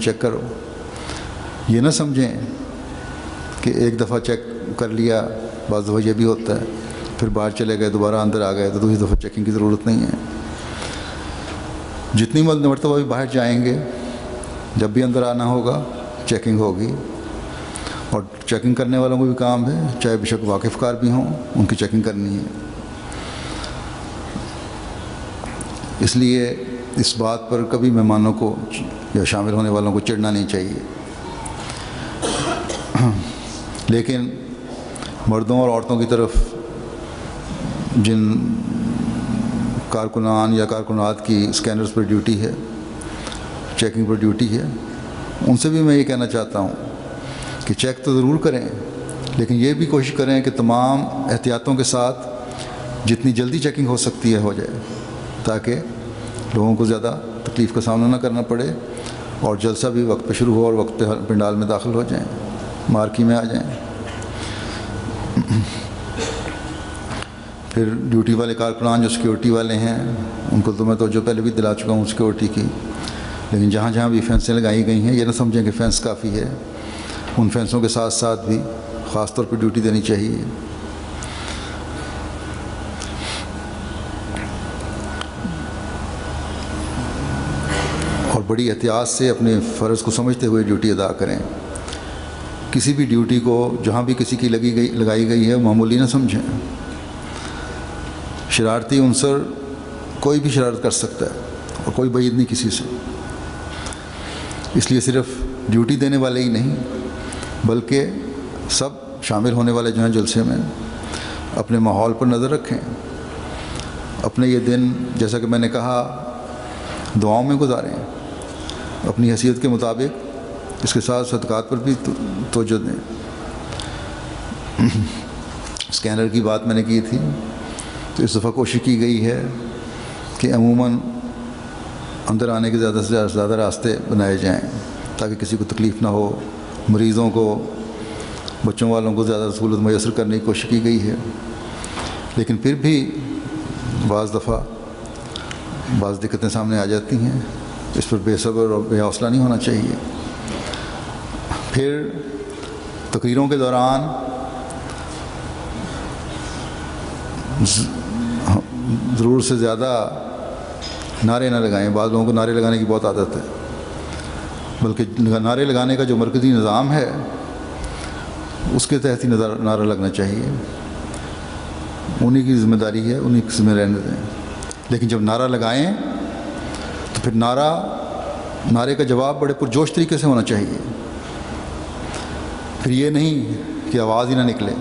Check کرو. یہ نہ سمجھیں کہ ایک دفعہ چیک کر لیا، بعض دفعہ یہ بھی ہوتا ہے پھر باہر چلے گئے دوبارہ اندر آ گئے تو دوسری دفعہ چیکنگ کی ضرورت نہیں ہے. جتنی مرتبہ بھی باہر جائیں گے جب بھی اندر آنا ہوگا چیکنگ ہوگی. اور چیکنگ کرنے والوں کو بھی کام ہے، چاہے بے شک واقف کار بھی ہوں، ان کی چیکنگ کرنی ہے. اس لیے اس بات پر کبھی مہمانوں کو یا شامل ہونے والوں کو چڑھنا نہیں چاہیے. لیکن مردوں اور عورتوں کی طرف جن کارکنان یا کارکنات کی اسکینرز پر ڈیوٹی ہے، چیکنگ پر ڈیوٹی ہے، ان سے بھی میں یہ کہنا چاہتا ہوں کہ چیک تو ضرور کریں، لیکن یہ بھی کوشش کریں کہ تمام احتیاطوں کے ساتھ جتنی جلدی چیکنگ ہو سکتی ہے ہو جائے، تاکہ لوگوں کو زیادہ تکلیف کا سامنا نہ کرنا پڑے اور جلسہ بھی وقت پہ شروع ہو اور وقت پہ پنڈال میں داخل ہو جائیں، مارکی میں آ جائیں. پھر ڈیوٹی والے کارکنان جو سیکیورٹی والے ہیں ان کو تو میں توجہ پہلے بھی دلا چکا ہوں سیکیورٹی کی، لیکن جہاں جہاں بھی فینسیں لگائی گئی ہیں یہ نہ سمجھیں کہ فینس کافی ہے، ان فینسوں کے ساتھ ساتھ بھی خاص طور پہ ڈیوٹی دینی چاہیے. اور بڑی احتیاط سے اپنے فرض کو سمجھتے ہوئے ڈیوٹی ادا کریں. کسی بھی ڈیوٹی کو جہاں بھی کسی کی لگائی گئی ہے معمولی نہ سمجھیں. شرارتی عنصر کوئی بھی شرارت کر سکتا ہے اور کوئی بعید نہیں کسی سے. اس لیے صرف ڈیوٹی دینے والے ہی نہیں بلکہ سب شامل ہونے والے جو ہیں جلسے میں اپنے ماحول پر نظر رکھیں. اپنے یہ دن جیسا کہ میں نے کہا دعاؤں میں گزاریں، اپنی حیثیت کے مطابق اس کے ساتھ صدقات پر بھی توجہ دیں. اسکینر کی بات میں نے کی تھی تو اس دفعہ کوشش کی گئی ہے کہ عموماً اندر آنے کے زیادہ سے زیادہ راستے بنائے جائیں تاکہ کسی کو تکلیف نہ ہو. مریضوں کو، بچوں والوں کو زیادہ سہولت میسر کرنے کی کوشش کی گئی ہے، لیکن پھر بھی بعض دفعہ بعض دقتیں سامنے آ جاتی ہیں. اس پر بے صبر اور بے حوصلہ نہیں ہونا چاہیے. پھر تقریروں کے دوران ضرورت سے زیادہ نعرے نہ لگائیں. بعض لوگوں کو نعرے لگانے کی بہت عادت ہے، بلکہ نعرے لگانے کا جو مرکزی نظام ہے اس کے تحت ہی نعرہ لگنا چاہیے. انہی کی ذمہ داری ہے، انہی کی ذمہ رہنے دیں. لیکن جب نعرہ لگائیں تو پھر نعرے کا جواب بڑے پرجوش طریقے سے ہونا چاہیے. پھر یہ نہیں کہ آواز ہی نہ نکلے.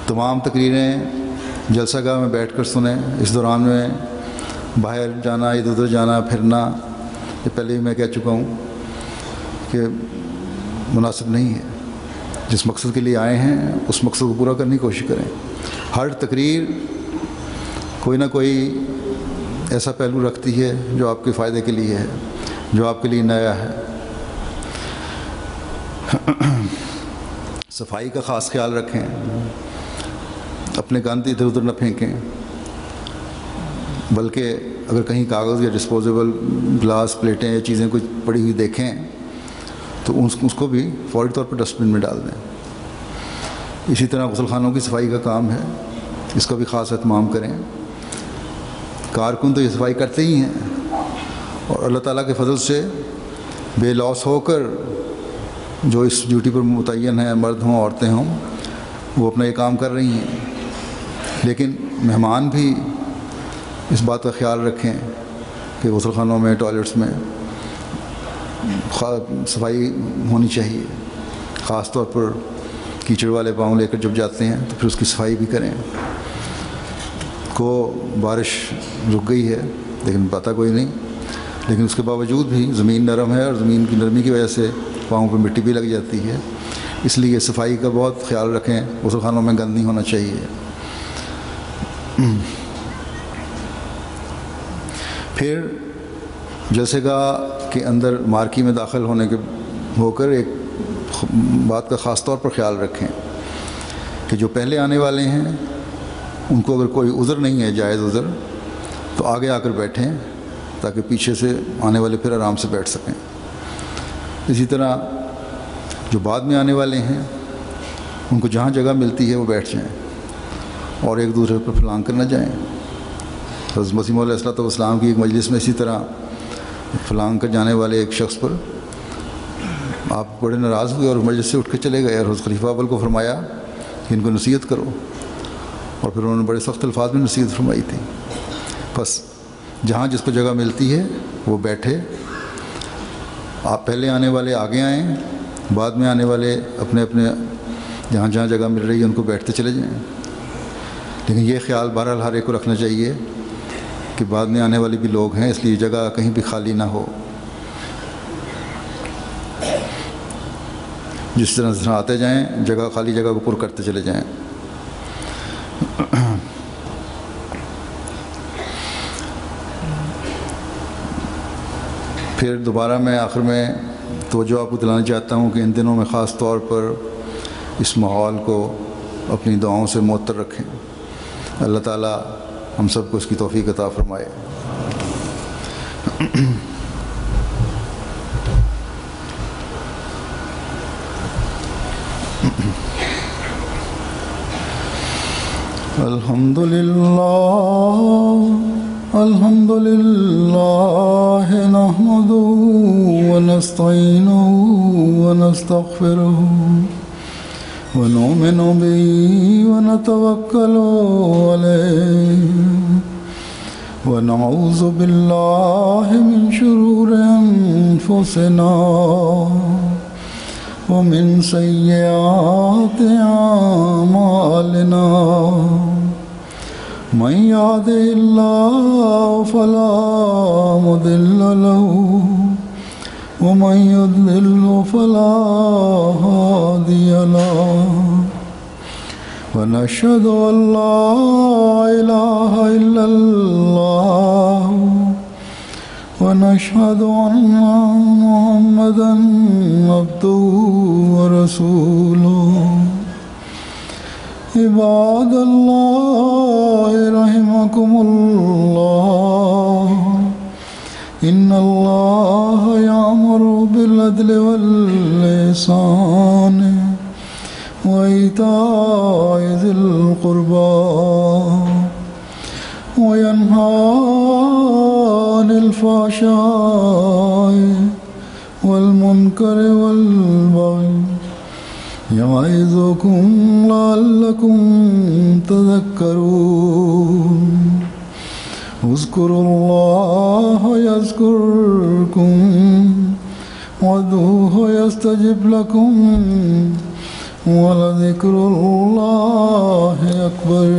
تمام تقریریں جلسہ گاہ میں بیٹھ کر سنیں. اس دوران میں باہر جانا، ادھر ادھر جانا پھرنا، یہ پہلے ہی میں کہہ چکا ہوں کہ مناسب نہیں ہے. جس مقصد کے لیے آئے ہیں اس مقصد کو پورا کرنے کی کوشش کریں. ہر تقریر کوئی نہ کوئی ایسا پہلو رکھتی ہے جو آپ کے فائدے کے لیے ہے، جو آپ کے لیے نیا ہے. صفائی کا خاص خیال رکھیں، اپنے گند ادھر ادھر نہ پھینکیں، بلکہ اگر کہیں کاغذ یا ڈسپوزیبل گلاس پلیٹیں یا چیزیں کچھ پڑی ہوئی دیکھیں تو اس کو بھی فوری طور پر ڈسٹ بن میں ڈال دیں. اسی طرح غسل خانوں کی صفائی کا کام ہے، اس کا بھی خاص اہتمام کریں. کارکن تو یہ صفائی کرتے ہی ہیں اور اللہ تعالیٰ کے فضل سے بے لوث ہو کر جو اس ڈیوٹی پر متعین ہیں، مرد ہوں عورتیں ہوں، وہ اپنا یہ کام کر رہی ہیں. لیکن مہمان بھی اس بات کا خیال رکھیں کہ غسل خانوں میں، ٹوائلٹس میں صفائی ہونی چاہیے. خاص طور پر کیچڑ والے پاؤں لے کر جب جاتے ہیں تو پھر اس کی صفائی بھی کریں. کو بارش رک گئی ہے لیکن پتہ کوئی نہیں، لیکن اس کے باوجود بھی زمین نرم ہے اور زمین کی نرمی کی وجہ سے پاؤں پہ مٹی بھی لگ جاتی ہے. اس لیے صفائی کا بہت خیال رکھیں. غسل خانوں میں گند نہیں ہونا چاہیے. پھر جلسے گاہ کے اندر مارکی میں داخل ہو کر ایک بات کا خاص طور پر خیال رکھیں کہ جو پہلے آنے والے ہیں ان کو اگر کوئی عذر نہیں ہے، جائز عذر، تو آگے آ کر بیٹھیں تاکہ پیچھے سے آنے والے پھر آرام سے بیٹھ سکیں۔ اسی طرح جو بعد میں آنے والے ہیں ان کو جہاں جگہ ملتی ہے وہ بیٹھ جائیں اور ایک دوسرے پر فلانگ کر نہ جائیں۔ حضرت مسیح موعود علیہ السلام کی ایک مجلس میں اسی طرح فلانگ کر جانے والے ایک شخص پر آپ بڑے ناراض ہوئے اور مجلس سے اٹھ کے چلے گئے، اور حضرت خلیفہ اول کو فرمایا کہ ان کو نصیحت کرو، اور پھر انہوں نے بڑے سخت الفاظ میں نصیحت فرمائی تھی۔ بس جہاں جس کو جگہ ملتی ہے وہ بیٹھے، آپ پہلے آنے والے آگے آئیں، بعد میں آنے والے اپنے اپنے جہاں جہاں جگہ مل رہی ہے ان کو بیٹھتے چلے جائیں۔ لیکن یہ خیال بہرحال ہر ایک کو رکھنا چاہیے کہ بعد میں آنے والے بھی لوگ ہیں، اس لیے جگہ کہیں بھی خالی نہ ہو۔ جس طرح آتے جائیں، جگہ خالی جگہ کو پر کرتے چلے جائیں۔ پھر دوبارہ میں آخر میں توجہ آپ کو دلانا چاہتا ہوں کہ ان دنوں میں خاص طور پر اس ماحول کو اپنی دعاؤں سے معطر رکھیں۔ اللہ تعالیٰ ہم سب کو اس کی توفیق عطا فرمائے۔ الحمد للہ نحمده ونستعینه ونستغفره ونؤمن به ونتوکل علیہ ونعوذ باللہ من شرور انفسنا ومن سیئات اعمالنا من يهده الله فلا مضل له ومن يضلل فلا هادي له ونشهد أن لا إله إلا الله ونشهد أن محمدا عبده ورسوله عباد اللہ رحمکم اللہ ان اللہ یأمر بالعدل والإحسان وإیتاء ذی القربى وینہی عن الفحشاء والمنکر والبغی یعظکم لعلکم تذکرون اذکروا اللہ یذکرکم وادعوہ یستجب لکم ولذکر اللہ اکبر۔